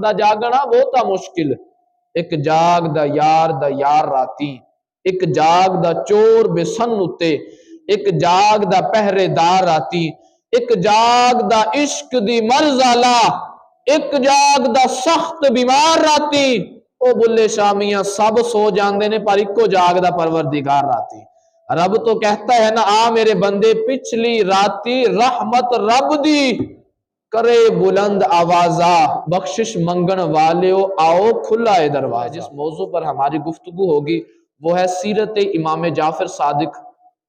دا جاگنا بہتا مشکل، ایک جاگ دا یار راتی، ایک جاگ دا چور بے سن اتے، ایک جاگ دا پہرے دار راتی، ایک جاگ دا عشق دی مرزالا، ایک جاگ دا سخت بیمار راتی۔ او بلے شامیاں سب سو جاندے نے پر ایکو جاگ دا پروردگار راتی۔ رب تو کہتا ہے نا آ میرے بندے پچھلی راتی رحمت رب دی کرے بلند آوازہ، بخشش منگن والیو آؤ کھلا ہے دروازہ۔ جس موضوع پر ہماری گفتگو ہوگی وہ ہے سیرت امام جعفر صادق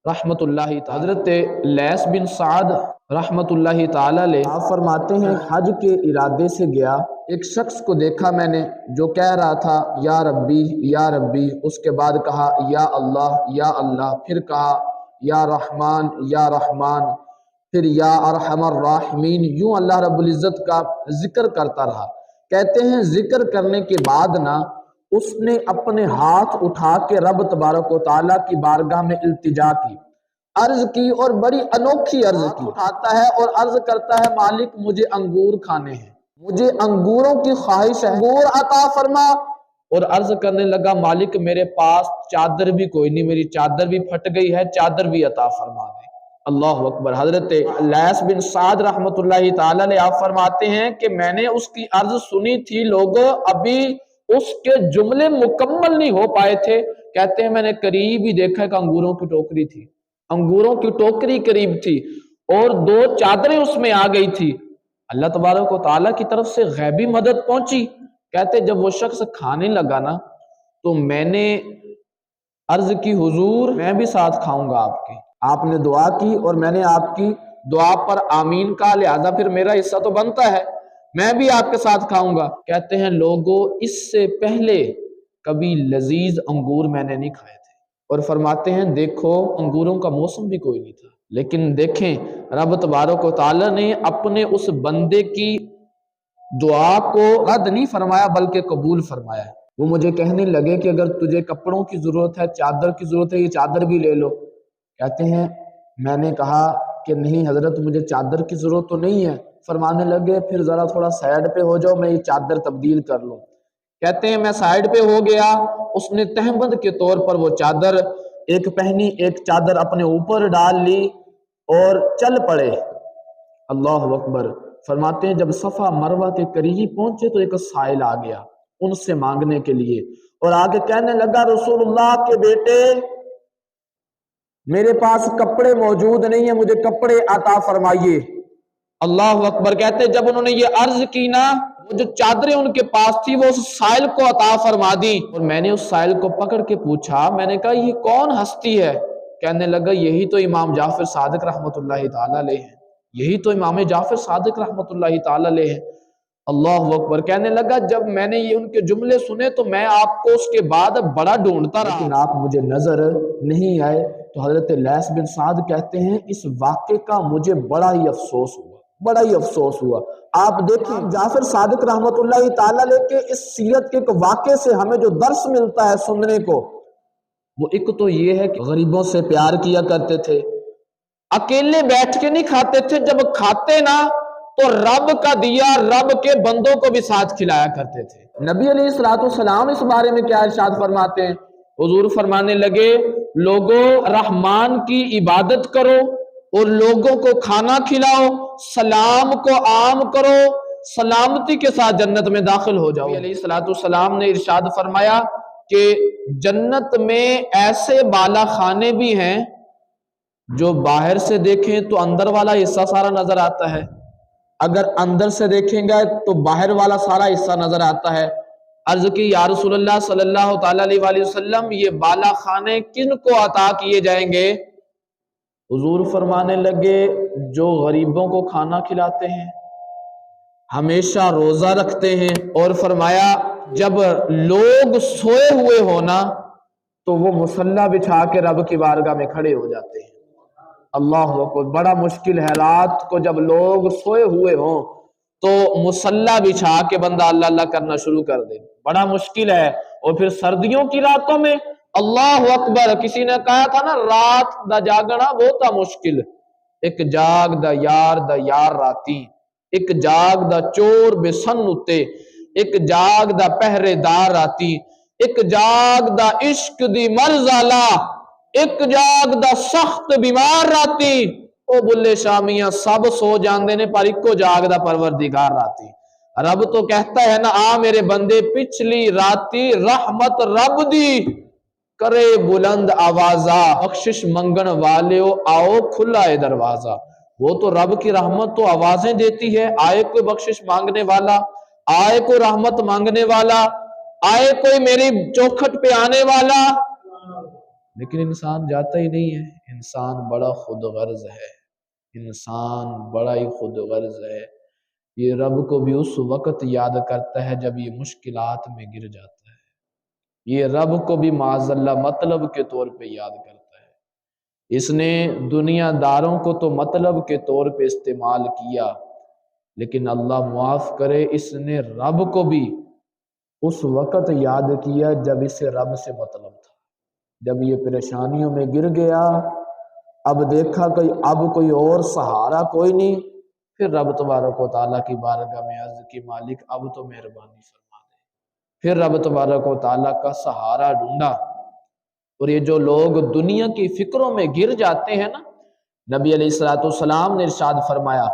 رحمت اللہ تعالی۔ حضرت لیث بن سعد رحمت اللہ تعالی علیہ آپ فرماتے ہیں حج کے ارادے سے گیا، ایک شخص کو دیکھا میں نے جو کہہ رہا تھا یا ربی یا ربی، اس کے بعد کہا یا اللہ، پھر کہا یا رحمان یا رحمان، پھر یا ارحم الراحمین، یوں اللہ رب العزت کا ذکر کرتا رہا۔ کہتے ہیں ذکر کرنے کے بعد نا اس نے اپنے ہاتھ اٹھا کے رب تبارک و تعالیٰ کی بارگاہ میں التجا کی، عرض کی اور بڑی انوکھی عرض کی، اٹھاتا ہے اور عرض کرتا ہے مالک مجھے انگور کھانے ہیں، مجھے انگوروں کی خواہش ہے، انگور عطا فرما۔ اور عرض کرنے لگا مالک میرے پاس چادر بھی کوئی نہیں، میری چادر بھی پھٹ گئی ہے، چادر بھی عطا فرما دے۔ اللہ اکبر۔ حضرت لیث بن سعد رحمت اللہ تعالی علیہ آپ فرماتے ہیں کہ میں نے اس کی عرض سنی تھی، لوگوں ابھی اس کے جملے مکمل نہیں ہو پائے تھے، کہتے ہیں میں نے قریب ہی دیکھا کہ انگوروں کی ٹوکری تھی، انگوروں کی ٹوکری قریب تھی اور 2 چادریں اس میں آ گئی تھی۔ اللہ تبارک و تعالیٰ کی طرف سے غیبی مدد پہنچی۔ کہتے جب وہ شخص کھانے لگا نا تو میں نے عرض کی حضور میں بھی ساتھ کھاؤں گا آپ کے، آپ نے دعا کی اور میں نے آپ کی دعا پر آمین کہا، لہذا پھر میرا حصہ تو بنتا ہے، میں بھی آپ کے ساتھ کھاؤں گا۔ کہتے ہیں لوگوں اس سے پہلے کبھی لذیذ انگور میں نے نہیں کھائے تھے، اور فرماتے ہیں دیکھو انگوروں کا موسم بھی کوئی نہیں تھا، لیکن دیکھیں رب تبارک و تعالیٰ نے اپنے اس بندے کی دعا کو رد نہیں فرمایا بلکہ قبول فرمایا۔ وہ مجھے کہنے لگے کہ اگر تجھے کپڑوں کی ضرورت ہے، چادر کی ضرورت ہے، یہ چادر بھی لے لو۔ کہتے ہیں میں نے کہا کہ نہیں حضرت مجھے چادر کی ضرورت تو نہیں ہے۔ فرمانے لگے پھر ذرا تھوڑا سائیڈ پہ ہو جاؤ، میں یہ چادر تبدیل کر لوں۔ کہتے ہیں میں سائیڈ پہ ہو گیا، اس نے تہمت کے طور پر وہ چادر ایک پہنی، ایک چادر اپنے اوپر ڈال لی اور چل پڑے۔ اللہ اکبر۔ فرماتے ہیں جب صفا مروہ کے قریب پہنچے تو ایک سائل آ گیا ان سے مانگنے کے لیے، اور آگے کہنے لگا رسول اللہ کے بیٹے میرے پاس کپڑے موجود نہیں ہیں، مجھے کپڑے عطا فرمائیے۔ اللہ اکبر۔ کہتے جب انہوں نے یہ عرض کی نا، وہ جو چادریں ان کے پاس تھی وہ اس سائل کو عطا فرما دی، اور میں نے اس سائل کو پکڑ کے پوچھا، میں نے کہا یہ کون ہستی ہے؟ کہنے لگا یہی تو امام جعفر صادق رحمت اللہ تعالی علیہ ہیں، یہی تو امام جعفر صادق رحمت اللہ تعالی علیہ ہیں۔ اللہ اکبر۔ کہنے لگا جب میں نے یہ ان کے جملے سنے تو میں آپ کو اس کے بعد بڑا ڈھونڈتا رہا لیکن آپ مجھے نظر نہیں آئے۔ تو حضرت لیث بن سعد کہتے ہیں اس واقعے کا مجھے بڑا ہی افسوس ہوا۔ آپ دیکھیں جعفر صادق رحمت اللہ تعالی علیہ کے اس سیرت کے ایک واقعے سے ہمیں جو درس ملتا ہے سننے کو، وہ ایک تو یہ ہے کہ غریبوں سے پیار کیا کرتے تھے، اکیلے بیٹھ کے نہیں کھاتے تھے، جب کھاتے نا تو رب کا دیا رب کے بندوں کو بھی ساتھ کھلایا کرتے تھے۔ نبی علیہ الصلوۃ والسلام اس بارے میں کیا ارشاد فرماتے ہیں؟ حضور فرمانے لگے لوگوں رحمان کی عبادت کرو اور لوگوں کو کھانا کھلاؤ، سلام کو عام کرو، سلامتی کے ساتھ جنت میں داخل ہو جاؤ۔ نبی علیہ الصلوۃ والسلام نے ارشاد فرمایا کہ جنت میں ایسے بالا خانے بھی ہیں جو باہر سے دیکھیں تو اندر والا حصہ سارا نظر آتا ہے، اگر اندر سے دیکھیں گے تو باہر والا سارا حصہ نظر آتا ہے۔ عرض کی یا رسول اللہ صلی اللہ تعالی علیہ وآلہ وسلم یہ بالا خانے کن کو عطا کیے جائیں گے؟ حضور فرمانے لگے جو غریبوں کو کھانا کھلاتے ہیں، ہمیشہ روزہ رکھتے ہیں، اور فرمایا جب لوگ سوئے ہوئے ہونا تو وہ مصلی بچھا کے رب کی بارگاہ میں کھڑے ہو جاتے ہیں۔ اللہ اکبر۔ بڑا مشکل ہے رات کو جب لوگ سوئے ہوئے ہوں تو مصلی بچھا کے بندہ اللہ اللہ کرنا شروع کر دے، بڑا مشکل ہے۔ اور پھر سردیوں کی راتوں میں اللہ اکبر، کسی نے کہا تھا نا رات دا جاگنا بہتا مشکل، ایک جاگ دا یار راتی، ایک جاگ دا چور بے سن اتے، ایک جاگدا پہرے دار راتی، ایک جاگدا عشق دی مرض آلا، ایک جاگدا سخت بیمار راتی، او بلے شامیاں سب سو جاندے نے پر ایکو جاگدا پروردگار راتی۔ رب تو کہتا ہے نا آ میرے بندے پچھلی راتی رحمت رب دی کرے بلند آوازہ، بخشش منگن والے آؤ کھلا ہے دروازہ۔ وہ تو رب کی رحمت تو آوازیں دیتی ہے، آئے کوئی بخشش مانگنے والا، آئے کوئی رحمت مانگنے والا، آئے کوئی میری چوکھٹ پہ آنے والا، لیکن انسان جاتا ہی نہیں ہے۔ انسان بڑا خود غرض ہے، انسان بڑا ہی خود غرض ہے۔ یہ رب کو بھی اس وقت یاد کرتا ہے جب یہ مشکلات میں گر جاتا ہے، یہ رب کو بھی معاذ اللہ مطلب کے طور پہ یاد کرتا ہے۔ اس نے دنیا داروں کو تو مطلب کے طور پہ استعمال کیا، لیکن اللہ معاف کرے اس نے رب کو بھی اس وقت یاد کیا جب اسے رب سے مطلب تھا، جب یہ پریشانیوں میں گر گیا، اب دیکھا کہ اب کوئی اور سہارا کوئی نہیں، پھر رب تبارک و تعالیٰ کی بارگاہ میں عرض کی مالک اب تو مہربانی فرما دے، پھر رب تبارک و تعالیٰ کا سہارا ڈھونڈا۔ اور یہ جو لوگ دنیا کی فکروں میں گر جاتے ہیں نا، نبی علیہ السلام نے ارشاد فرمایا،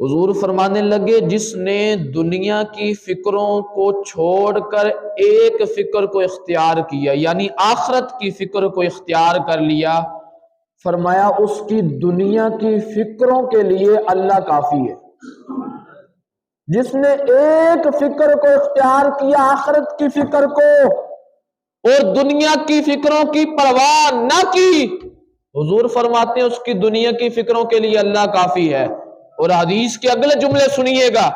حضور فرمانے لگے جس نے دنیا کی فکروں کو چھوڑ کر ایک فکر کو اختیار کیا، یعنی آخرت کی فکر کو اختیار کر لیا، فرمایا اس کی دنیا کی فکروں کے لیے اللہ کافی ہے۔ جس نے ایک فکر کو اختیار کیا آخرت کی فکر کو اور دنیا کی فکروں کی پرواہ نہ کی، حضور فرماتے ہیں اس کی دنیا کی فکروں کے لیے اللہ کافی ہے۔ اور حدیث کے اگلے جملے سنیے گا،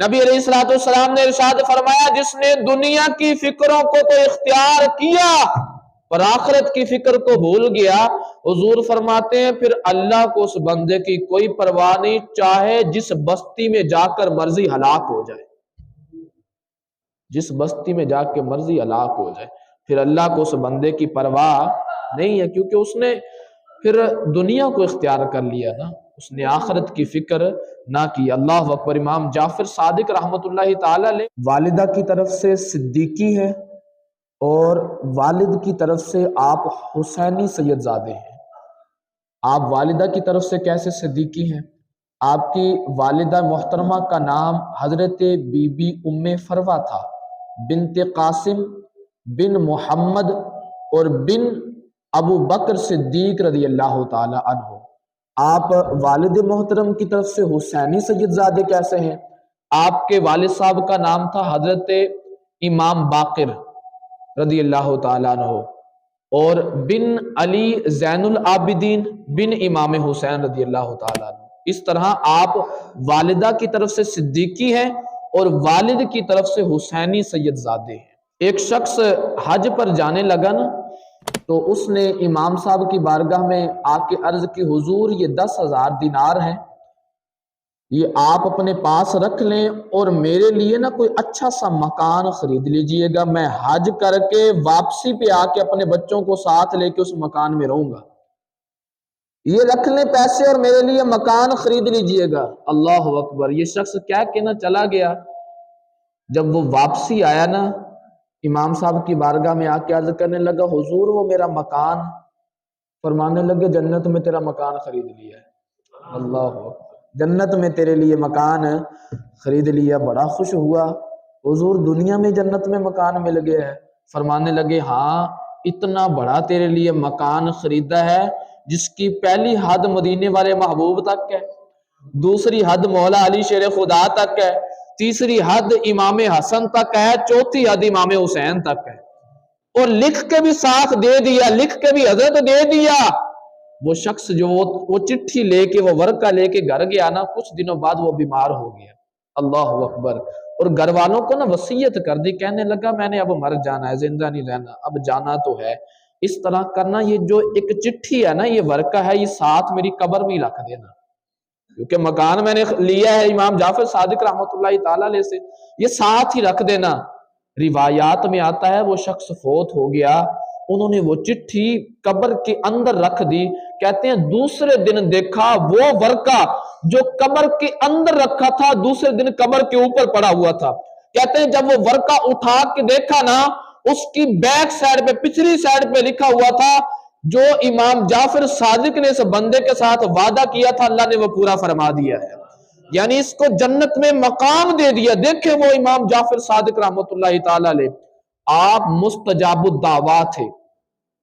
نبی علیہ السلام نے ارشاد فرمایا جس نے دنیا کی فکروں کو تو اختیار کیا پر آخرت کی فکر کو بھول گیا، حضور فرماتے ہیں پھر اللہ کو اس بندے کی کوئی پرواہ نہیں، چاہے جس بستی میں جا کر مرضی ہلاک ہو جائے، جس بستی میں جا کے مرضی ہلاک ہو جائے، پھر اللہ کو اس بندے کی پرواہ نہیں ہے، کیونکہ اس نے پھر دنیا کو اختیار کر لیا نا، اس نے آخرت کی فکر نہ کی۔ اللہ اکبر۔ امام جعفر صادق رحمت اللہ تعالی علیہ والدہ کی طرف سے صدیقی ہے اور والد کی طرف سے آپ حسینی سید زادے ہیں۔ آپ والدہ کی طرف سے کیسے صدیقی ہیں؟ آپ کی والدہ محترمہ کا نام حضرت بی بی ام فروہ تھا، بنت قاسم بن محمد اور بن ابو بکر صدیق رضی اللہ تعالی عنہ۔ آپ والد محترم کی طرف سے حسینی سید زادے کیسے ہیں؟ آپ کے والد صاحب کا نام تھا حضرت امام باقر رضی اللہ تعالیٰ عنہ اور بن علی زین العابدین بن امام حسین رضی اللہ تعالیٰ عنہ۔ اس طرح آپ والدہ کی طرف سے صدیقی ہیں اور والد کی طرف سے حسینی سید زادے ہیں۔ ایک شخص حج پر جانے لگا نا تو اس نے امام صاحب کی بارگاہ میں آ کے عرض کی حضور یہ 10,000 دینار ہیں، یہ آپ اپنے پاس رکھ لیں اور میرے لیے نا کوئی اچھا سا مکان خرید لیجئے گا، میں حج کر کے واپسی پہ آ کے اپنے بچوں کو ساتھ لے کے اس مکان میں رہوں گا، یہ رکھ لیں پیسے اور میرے لیے مکان خرید لیجئے گا۔ اللہ اکبر۔ یہ شخص کیا کہنا چلا گیا، جب وہ واپسی آیا نا امام صاحب کی بارگاہ میں آ کے عرض کرنے لگا حضور وہ میرا مکان، فرمانے لگے جنت میں تیرا مکان خرید لیا ہے۔ اللہ اکبر، جنت میں تیرے لیے مکان خرید لیا، بڑا خوش ہوا۔ حضور دنیا میں جنت میں مکان مل گیا ہے؟ فرمانے لگے ہاں، اتنا بڑا تیرے لیے مکان خریدا ہے جس کی پہلی حد مدینے والے محبوب تک ہے، دوسری حد مولا علی شیر خدا تک ہے، تیسری حد امام حسن تک ہے، چوتھی حد امام حسین تک ہے، اور لکھ کے بھی ساتھ دے دیا، لکھ کے بھی حضرت دے دیا۔ وہ شخص جو وہ چٹھی لے کے وہ ورقہ لے کے گھر گیا نا، کچھ دنوں بعد وہ بیمار ہو گیا۔ اللہ اکبر۔ اور گھر والوں کو نا وصیت کر دی، کہنے لگا میں نے اب مر جانا ہے، زندہ نہیں رہنا، اب جانا تو ہے، اس طرح کرنا یہ جو ایک چٹھی ہے نا، یہ ورقہ ہے، یہ ساتھ میری قبر میں رکھ دینا، کیونکہ مکان میں نے لیا ہے امام جعفر صادق رحمت اللہ تعالیٰ علیہ سے، یہ ساتھ ہی رکھ دینا۔ روایات میں آتا ہے وہ شخص فوت ہو گیا، انہوں نے وہ چٹھی قبر کے اندر رکھ دی، کہتے ہیں دوسرے دن دیکھا وہ ورقہ جو قبر کے اندر رکھا تھا دوسرے دن قبر کے اوپر پڑا ہوا تھا۔ کہتے ہیں جب وہ ورقہ اٹھا کے دیکھا نا، اس کی بیک سائڈ پہ، پچھلی سائڈ پہ لکھا ہوا تھا جو امام جعفر صادق نے اس بندے کے ساتھ وعدہ کیا تھا اللہ نے وہ پورا فرما دیا ہے، یعنی اس کو جنت میں مقام دے دیا۔ دیکھیں وہ امام جعفر صادق رحمت اللہ تعالی علیہ، آپ مستجاب الدعوات تھے،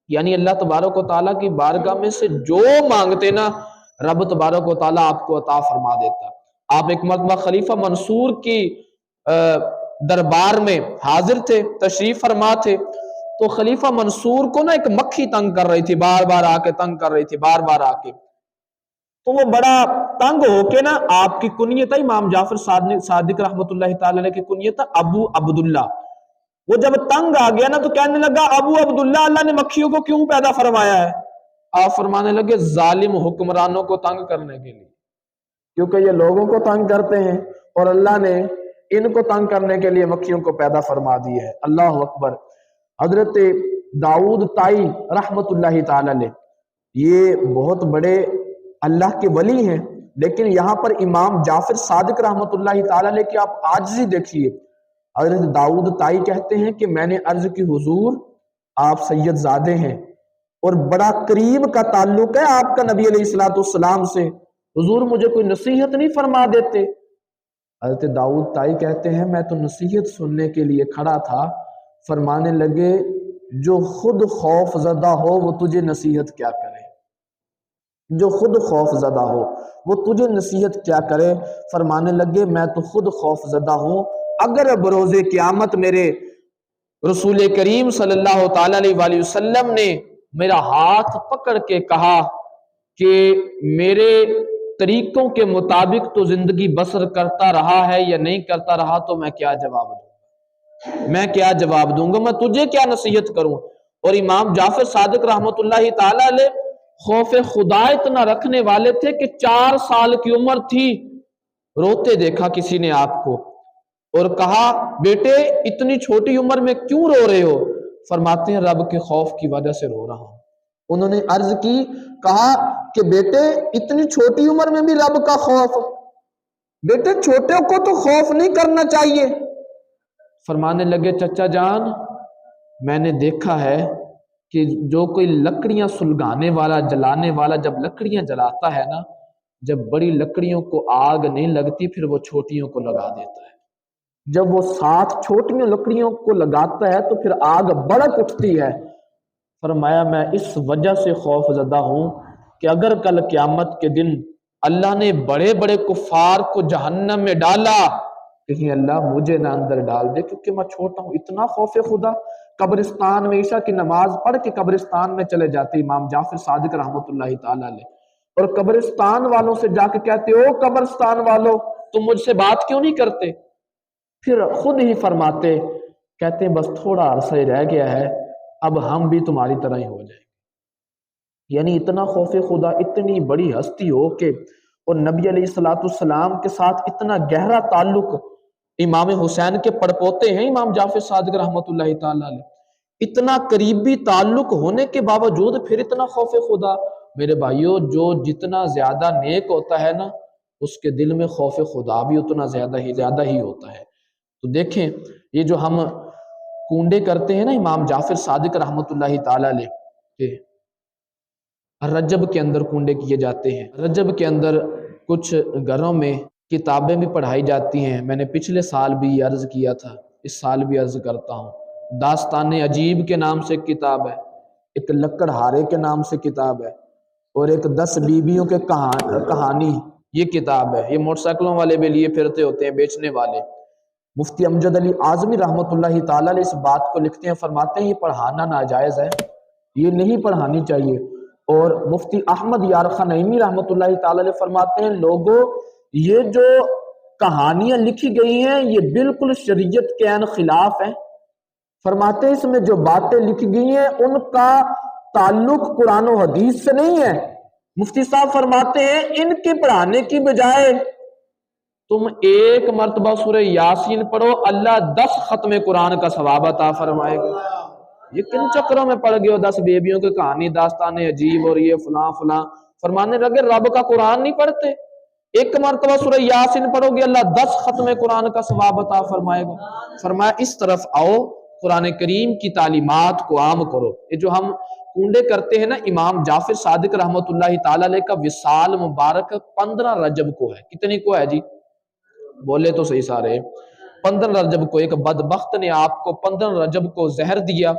یعنی اللہ تبارک و تعالیٰ کی بارگاہ میں سے جو مانگتے نا رب تبارک و تعالیٰ آپ کو عطا فرما دیتا۔ آپ ایک مرتبہ خلیفہ منصور کی دربار میں حاضر تھے، تشریف فرما تھے، تو خلیفہ منصور کو نا ایک مکھی تنگ کر رہی تھی، بار بار آ کے تنگ کر رہی تھی، بار بار آ کے، تو وہ بڑا تنگ ہو کے نا، آپ کی کنیت ہے امام جعفر صادق رحمت اللہ تعالی علیہ کی کنیت ہے ابو عبداللہ، وہ جب تنگ آ گیا نا تو کہنے لگا ابو عبداللہ اللہ نے مکھیوں کو کیوں پیدا فرمایا ہے؟ آپ فرمانے لگے ظالم حکمرانوں کو تنگ کرنے کے لیے، کیونکہ یہ لوگوں کو تنگ کرتے ہیں اور اللہ نے ان کو تنگ کرنے کے لیے مکھیوں کو پیدا فرما دی ہے۔ اللہ اکبر۔ حضرت داؤد طائی رحمت اللہ تعالی علیہ یہ بہت بڑے اللہ کے ولی ہیں، لیکن یہاں پر امام جعفر صادق رحمت اللہ تعالی علیہ کی آپ عاجزی دیکھیے۔ حضرت داؤد طائی کہتے ہیں کہ میں نے عرض کی حضور آپ سید زادے ہیں اور بڑا قریب کا تعلق ہے آپ کا نبی علیہ السلام سے، حضور مجھے کوئی نصیحت نہیں فرما دیتے؟ حضرت داؤد طائی کہتے ہیں میں تو نصیحت سننے کے لیے کھڑا تھا، فرمانے لگے جو خود خوف زدہ ہو وہ تجھے نصیحت کیا کرے، جو خود خوف زدہ ہو وہ تجھے نصیحت کیا کرے؟ فرمانے لگے میں تو خود خوف زدہ ہوں، اگر بروز قیامت میرے رسول کریم صلی اللہ تعالی علیہ وآلہ وسلم نے میرا ہاتھ پکڑ کے کہا کہ میرے طریقوں کے مطابق تو زندگی بسر کرتا رہا ہے یا نہیں کرتا رہا، تو میں کیا جواب دوں؟ میں کیا جواب دوں گا؟ میں تجھے کیا نصیحت کروں؟ اور امام جعفر صادق رحمت اللہ تعالی علیہ خوف خدا اتنا رکھنے والے تھے کہ 4 سال کی عمر تھی، روتے دیکھا کسی نے آپ کو اور کہا بیٹے اتنی چھوٹی عمر میں کیوں رو رہے ہو؟ فرماتے ہیں رب کے خوف کی وجہ سے رو رہا ہوں۔ انہوں نے عرض کی، کہا کہ بیٹے اتنی چھوٹی عمر میں بھی رب کا خوف؟ بیٹے چھوٹے کو تو خوف نہیں کرنا چاہیے۔ فرمانے لگے چچا جان میں نے دیکھا ہے کہ جو کوئی لکڑیاں سلگانے والا، جلانے والا جب لکڑیاں جلاتا ہے نا، جب بڑی لکڑیوں کو آگ نہیں لگتی پھر وہ چھوٹیوں کو لگا دیتا ہے، جب وہ 7 چھوٹیوں لکڑیوں کو لگاتا ہے تو پھر آگ بڑک اٹھتی ہے۔ فرمایا میں اس وجہ سے خوف زدہ ہوں کہ اگر کل قیامت کے دن اللہ نے بڑے بڑے کفار کو جہنم میں ڈالا، کہیں اللہ مجھے نہ اندر ڈال دے کیونکہ میں چھوٹا ہوں۔ اتنا خوف خدا، قبرستان میں عشاء کی نماز پڑھ کے قبرستان میں چلے جاتے امام جعفر صادق رحمت اللہ تعالی علیہ، اور قبرستان والوں سے جا کے کہتے او قبرستان والوں تم مجھ سے بات کیوں نہیں کرتے؟ پھر خود ہی فرماتے، کہتے ہیں بس تھوڑا عرصہ ہی رہ گیا ہے اب ہم بھی تمہاری طرح ہی ہو جائیں گے۔ یعنی اتنا خوف خدا، اتنی بڑی ہستی ہو کے اور نبی علیہ السلام کے ساتھ اتنا گہرا تعلق، امام حسین کے پڑپوتے ہیں امام جعفر صادق رحمت اللہ تعالی علیہ، اتنا قریبی تعلق ہونے کے باوجود پھر اتنا خوف خدا۔ میرے بھائیوں جو جتنا زیادہ نیک ہوتا ہے نا اس کے دل میں خوف خدا بھی اتنا زیادہ ہی ہوتا ہے۔ تو دیکھیں یہ جو ہم کنڈے کرتے ہیں نا امام جعفر صادق رحمت اللہ تعالی علیہ کہ رجب کے اندر کنڈے کیے جاتے ہیں، رجب کے اندر کچھ گھروں میں کتابیں بھی پڑھائی جاتی ہیں، میں نے پچھلے سال بھی یہ عرض کیا تھا، اس سال بھی عرض کرتا ہوں، داستان عجیب کے نام سے ایک کتاب ہے، ایک لکڑ ہارے کے نام سے کتاب ہے، اور ایک 10 بیویوں کے کہانی یہ کتاب ہے۔ یہ موٹر سائیکلوں والے بھی لیے پھرتے ہوتے ہیں بیچنے والے۔ مفتی امجد علی اعظمی رحمت اللہ تعالی علیہ اس بات کو لکھتے ہیں، فرماتے ہیں یہ پڑھانا ناجائز ہے، یہ نہیں پڑھانی چاہیے۔ اور مفتی احمد یارخا نعیمی رحمت اللہ تعالی علیہ فرماتے ہیں لوگوں یہ جو کہانیاں لکھی گئی ہیں یہ بالکل شریعت کے عین خلاف ہیں۔ فرماتے ہیں اس میں جو باتیں لکھی گئی ہیں ان کا تعلق قرآن و حدیث سے نہیں ہے۔ مفتی صاحب فرماتے ہیں ان کے پڑھانے کی بجائے تم ایک مرتبہ سورہ یاسین پڑھو، اللہ 10 ختم قرآن کا ثواب عطا فرمائے گا۔ یہ کن چکروں میں پڑ گئے ہو 10 بیبیوں کی کہانی، داستان عجیب اور یہ فلاں فلاں؟ فرمانے لگے رب کا قرآن نہیں پڑھتے، ایک مرتبہ سورہ یاسین پڑھو گے اللہ 10 ختم قرآن کا ثواب عطا فرمائے گا۔ فرمایا اس طرف آؤ، قرآن کریم کی تعلیمات کو عام کرو۔ یہ جو ہم کنڈے کرتے ہیں نا، امام جعفر صادق رحمۃ اللہ تعالی علیہ کا وصال مبارک 15 رجب کو ہے۔ کتنی کو ہے جی؟ بولے تو صحیح سارے، 15 رجب کو۔ ایک بدبخت نے آپ کو 15 رجب کو زہر دیا،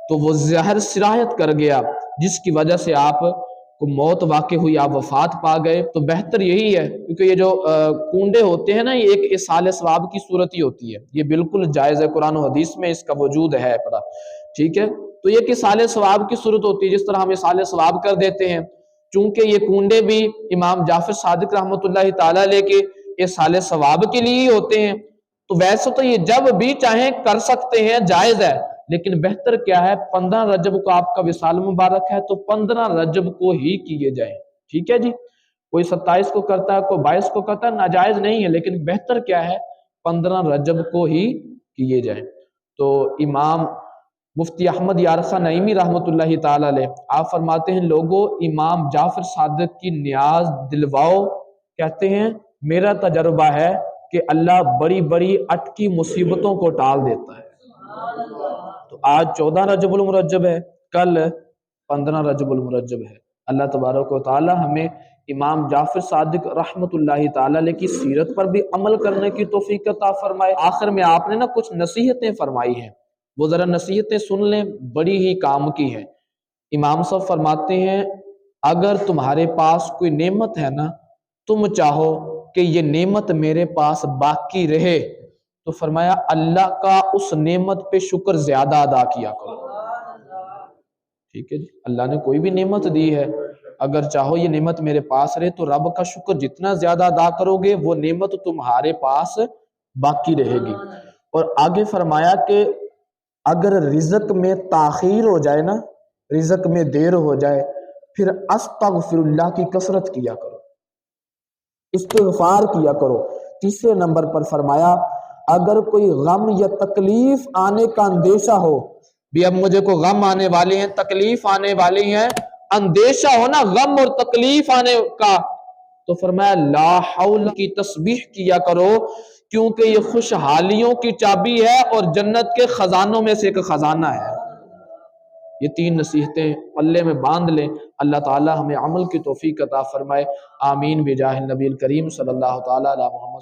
تو وہ زہر سرایت کر گیا، جس کی وجہ سے آپ کو موت واقع ہوئی، آپ وفات پا گئے۔ تو بہتر یہی ہے، کیونکہ یہ جو کنڈے ہوتے ہیں نا، یہ ایک اصال ثواب کی صورت ہی ہوتی ہے، یہ بالکل جائز ہے، قرآن و حدیث میں اس کا وجود ہے پڑا، ٹھیک ہے۔ تو یہ اصال ثواب کی صورت ہوتی ہے، جس طرح ہم اصال ثواب کر دیتے ہیں۔ چونکہ یہ کنڈے بھی امام جعفر صادق رحمۃ اللہ تعالی علیہ کے اصال ثواب کے لیے ہی ہوتے ہیں، تو ویسے تو یہ جب بھی چاہیں کر سکتے ہیں، جائز ہے، لیکن بہتر کیا ہے، 15 رجب کو آپ کا وصال مبارک ہے، تو 15 رجب کو ہی کیے جائیں، ٹھیک ہے جی۔ کوئی 27 کو کرتا ہے، کوئی 22 کو کرتا ہے، ناجائز نہیں ہے، لیکن بہتر کیا ہے، 15 رجب کو ہی کیے جائیں۔ تو امام مفتی احمد یارخان نعیمی رحمۃ اللہ تعالی علیہ آپ فرماتے ہیں، لوگوں امام جعفر صادق کی نیاز دلواؤ۔ کہتے ہیں میرا تجربہ ہے کہ اللہ بڑی بڑی اٹکی مصیبتوں کو ٹال دیتا ہے۔ تو آج 14 رجب المرجب ہے، کل 15 رجب المرجب ہے۔ اللہ تبارک و تعالی ہمیں امام جعفر صادق رحمت اللہ تعالی علیہ کی سیرت پر بھی عمل کرنے کی توفیق عطا فرمائے۔ آخر میں آپ نے نا کچھ نصیحتیں فرمائی ہیں، وہ ذرا نصیحتیں سن لیں، بڑی ہی کام کی ہیں۔ امام صاحب فرماتے ہیں، اگر تمہارے پاس کوئی نعمت ہے نا، تم چاہو کہ یہ نعمت میرے پاس باقی رہے، تو فرمایا اللہ کا اس نعمت پہ شکر زیادہ ادا کیا کرو، ٹھیک ہے جی۔ اللہ نے کوئی بھی نعمت دی ہے، اگر چاہو یہ نعمت میرے پاس رہے، تو رب کا شکر جتنا زیادہ ادا کرو گے، وہ نعمت تمہارے پاس باقی رہے گی۔ اور آگے فرمایا کہ اگر رزق میں تاخیر ہو جائے نا، رزق میں دیر ہو جائے، پھر استغفر اللہ کی کثرت کیا کرو، استغفار کیا کرو۔ تیسرے نمبر پر فرمایا اگر کوئی غم یا تکلیف آنے کا اندیشہ ہو، بھی اب مجھے کو غم آنے والے ہیں، تکلیف آنے والی ہیں، اندیشہ ہو نا غم اور تکلیف آنے کا، تو فرمایا لا حول کی تسبیح کیا کرو، کیونکہ یہ خوشحالیوں کی چابی ہے اور جنت کے خزانوں میں سے ایک خزانہ ہے۔ یہ 3 نصیحتیں پلے میں باندھ لیں، اللہ تعالی ہمیں عمل کی توفیق عطا فرمائے، آمین بجاہ النبی الکریم صلی اللہ تعالی علی محمد۔